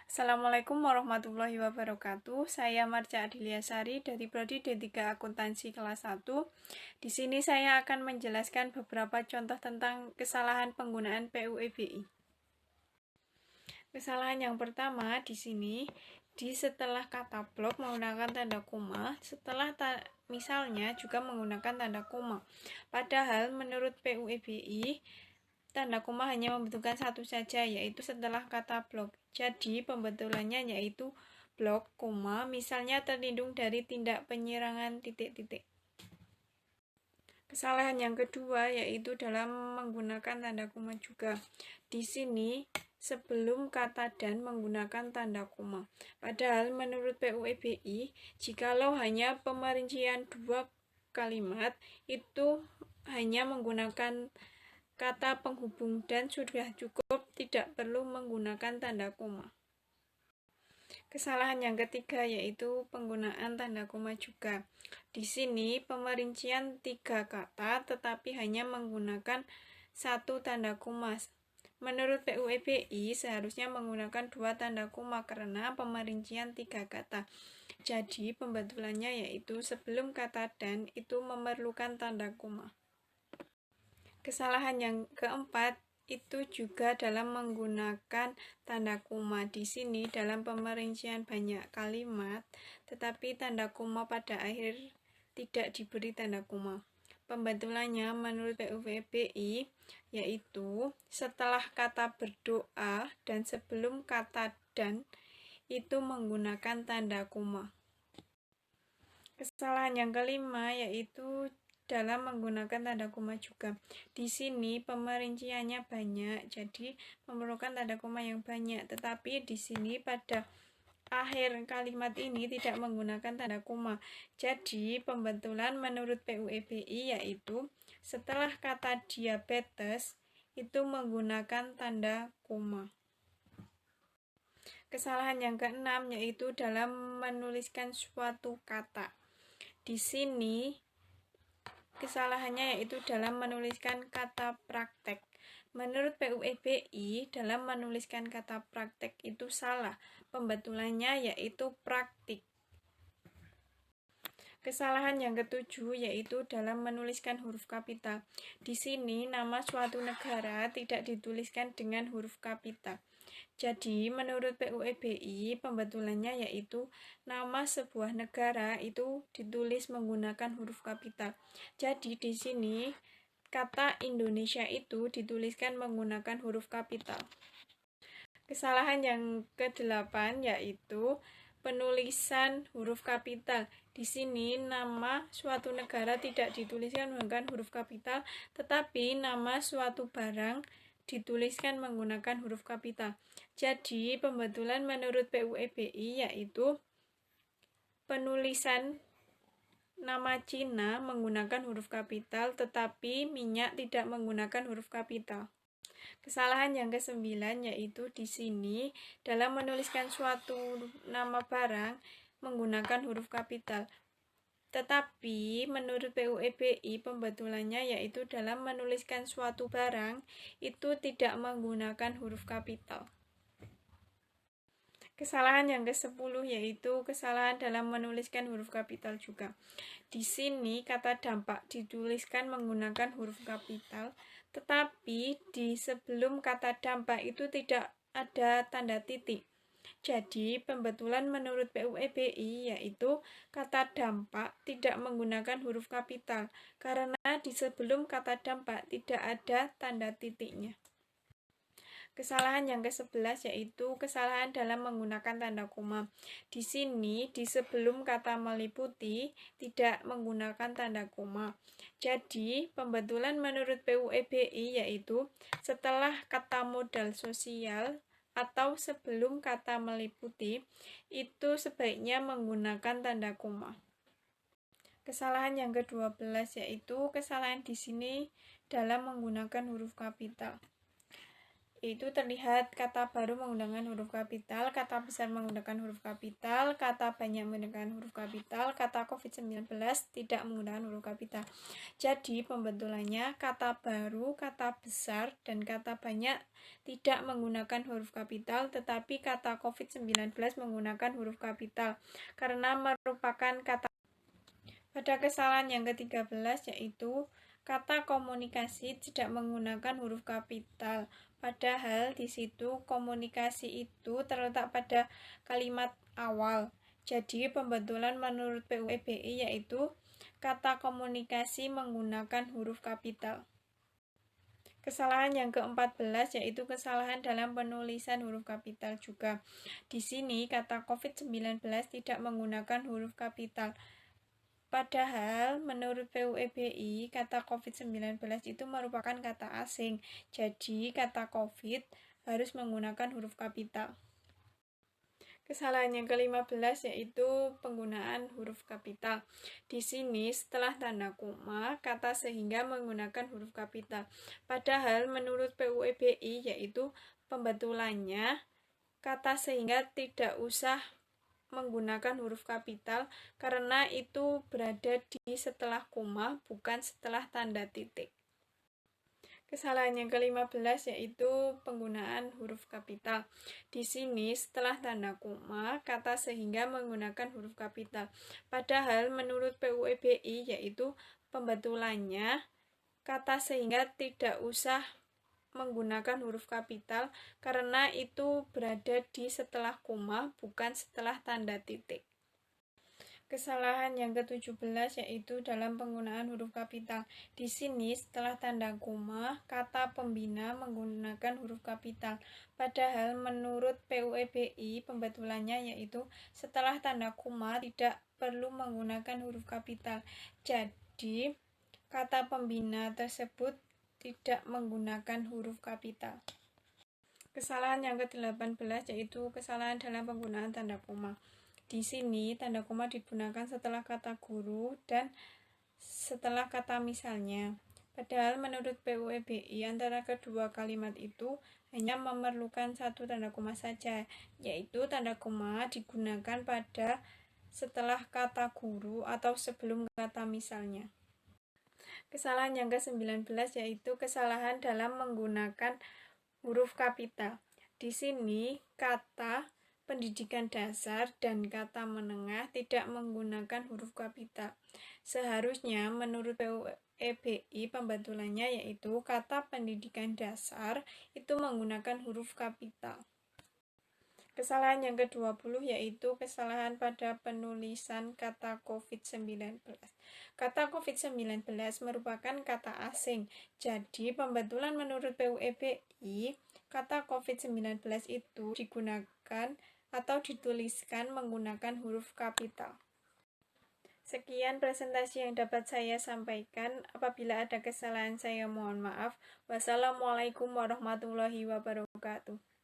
Assalamualaikum warahmatullahi wabarakatuh. Saya Marca Adiliasari dari Prodi D3 Akuntansi kelas 1. Di sini saya akan menjelaskan beberapa contoh tentang kesalahan penggunaan PUEBI. Kesalahan yang pertama di sini, setelah kata blok menggunakan tanda koma, misalnya juga menggunakan tanda koma. Padahal menurut PUEBI, tanda koma hanya membutuhkan satu saja, yaitu setelah kata blok. Jadi pembetulannya yaitu blok, koma, misalnya terlindung dari tindak penyerangan titik-titik. Kesalahan yang kedua yaitu dalam menggunakan tanda koma juga. Di sini sebelum kata dan menggunakan tanda koma. Padahal menurut PUEBI, jikalau hanya pemerincian dua kalimat itu hanya menggunakan kata penghubung dan sudah cukup, tidak perlu menggunakan tanda koma. Kesalahan yang ketiga yaitu penggunaan tanda koma juga. Di sini pemerincian 3 kata tetapi hanya menggunakan 1 tanda koma. Menurut PUEBI seharusnya menggunakan 2 tanda koma karena pemerincian 3 kata. Jadi pembetulannya yaitu sebelum kata dan itu memerlukan tanda koma. Kesalahan yang keempat itu juga dalam menggunakan tanda koma. Di sini dalam pemerincian banyak kalimat, tetapi tanda koma pada akhir tidak diberi tanda koma. Pembetulannya menurut PUEBI yaitu setelah kata berdoa dan sebelum kata dan itu menggunakan tanda koma. Kesalahan yang kelima yaitu dalam menggunakan tanda koma juga. Di sini pemerinciannya banyak, jadi memerlukan tanda koma yang banyak. Tetapi di sini pada akhir kalimat ini tidak menggunakan tanda koma. Jadi pembetulan menurut PUEBI yaitu setelah kata diabetes itu menggunakan tanda koma. Kesalahan yang keenam yaitu dalam menuliskan suatu kata. Di sini kesalahannya yaitu dalam menuliskan kata praktek. Menurut PUEBI, dalam menuliskan kata praktek itu salah. Pembetulannya yaitu praktik. Kesalahan yang ketujuh yaitu dalam menuliskan huruf kapital. Di sini nama suatu negara tidak dituliskan dengan huruf kapital. Jadi menurut PUEBI pembetulannya yaitu nama sebuah negara itu ditulis menggunakan huruf kapital. Jadi di sini kata Indonesia itu dituliskan menggunakan huruf kapital. Kesalahan yang ke-8 yaitu penulisan huruf kapital. Di sini nama suatu negara tidak dituliskan menggunakan huruf kapital, tetapi nama suatu barang dituliskan menggunakan huruf kapital. Jadi pembetulan menurut PUEBI yaitu penulisan nama Cina menggunakan huruf kapital, tetapi minyak tidak menggunakan huruf kapital. Kesalahan yang ke-9 yaitu di sini dalam menuliskan suatu nama barang menggunakan huruf kapital. Tetapi menurut PUEBI pembetulannya yaitu dalam menuliskan suatu barang itu tidak menggunakan huruf kapital. Kesalahan yang ke-10 yaitu kesalahan dalam menuliskan huruf kapital juga. Di sini kata dampak dituliskan menggunakan huruf kapital, tetapi di sebelum kata dampak itu tidak ada tanda titik. Jadi pembetulan menurut PUEBI yaitu kata dampak tidak menggunakan huruf kapital karena di sebelum kata dampak tidak ada tanda titiknya. Kesalahan yang ke-11 yaitu kesalahan dalam menggunakan tanda koma. Di sini di sebelum kata meliputi tidak menggunakan tanda koma. Jadi pembetulan menurut PUEBI yaitu setelah kata modal sosial atau sebelum kata meliputi itu sebaiknya menggunakan tanda koma. Kesalahan yang ke-12 yaitu kesalahan di sini dalam menggunakan huruf kapital. yaitu terlihat kata baru menggunakan huruf kapital, kata besar menggunakan huruf kapital, kata banyak menggunakan huruf kapital, kata COVID-19 tidak menggunakan huruf kapital. Jadi pembetulannya kata baru, kata besar, dan kata banyak tidak menggunakan huruf kapital, tetapi kata COVID-19 menggunakan huruf kapital karena merupakan kata. Pada kesalahan yang ke-13 yaitu kata komunikasi tidak menggunakan huruf kapital. Padahal di situ komunikasi itu terletak pada kalimat awal. Jadi pembetulan menurut PUEBI yaitu kata komunikasi menggunakan huruf kapital. Kesalahan yang ke-14 yaitu kesalahan dalam penulisan huruf kapital juga. Di sini kata COVID-19 tidak menggunakan huruf kapital. Padahal menurut PUEBI kata COVID-19 itu merupakan kata asing. Jadi kata COVID harus menggunakan huruf kapital. Kesalahan yang ke-15 yaitu penggunaan huruf kapital. Di sini setelah tanda koma, kata sehingga menggunakan huruf kapital. Padahal menurut PUEBI yaitu pembetulannya kata sehingga tidak usah menggunakan huruf kapital karena itu berada di setelah koma bukan setelah tanda titik. Kesalahan yang ke-15 yaitu penggunaan huruf kapital. Di sini setelah tanda koma, kata sehingga menggunakan huruf kapital. Padahal menurut PUEBI yaitu pembetulannya kata sehingga tidak usah menggunakan huruf kapital karena itu berada di setelah koma bukan setelah tanda titik. Kesalahan yang ke-17 yaitu dalam penggunaan huruf kapital. Di sini setelah tanda koma, kata pembina menggunakan huruf kapital. Padahal menurut PUEBI pembetulannya yaitu setelah tanda koma tidak perlu menggunakan huruf kapital. Jadi kata pembina tersebut tidak menggunakan huruf kapital. Kesalahan yang ke-18 yaitu kesalahan dalam penggunaan tanda koma. Di sini tanda koma digunakan setelah kata guru dan setelah kata misalnya. Padahal menurut PUEBI antara kedua kalimat itu hanya memerlukan satu tanda koma saja, yaitu tanda koma digunakan pada setelah kata guru atau sebelum kata misalnya. Kesalahan yang ke-19 yaitu kesalahan dalam menggunakan huruf kapital. Di sini kata pendidikan dasar dan kata menengah tidak menggunakan huruf kapital. Seharusnya menurut PUEBI pembetulannya yaitu kata pendidikan dasar itu menggunakan huruf kapital. Kesalahan yang ke-20 yaitu kesalahan pada penulisan kata COVID-19. Kata COVID-19 merupakan kata asing. Jadi pembetulan menurut PUEBI, kata COVID-19 itu digunakan atau dituliskan menggunakan huruf kapital. Sekian presentasi yang dapat saya sampaikan. Apabila ada kesalahan saya mohon maaf. Wassalamualaikum warahmatullahi wabarakatuh.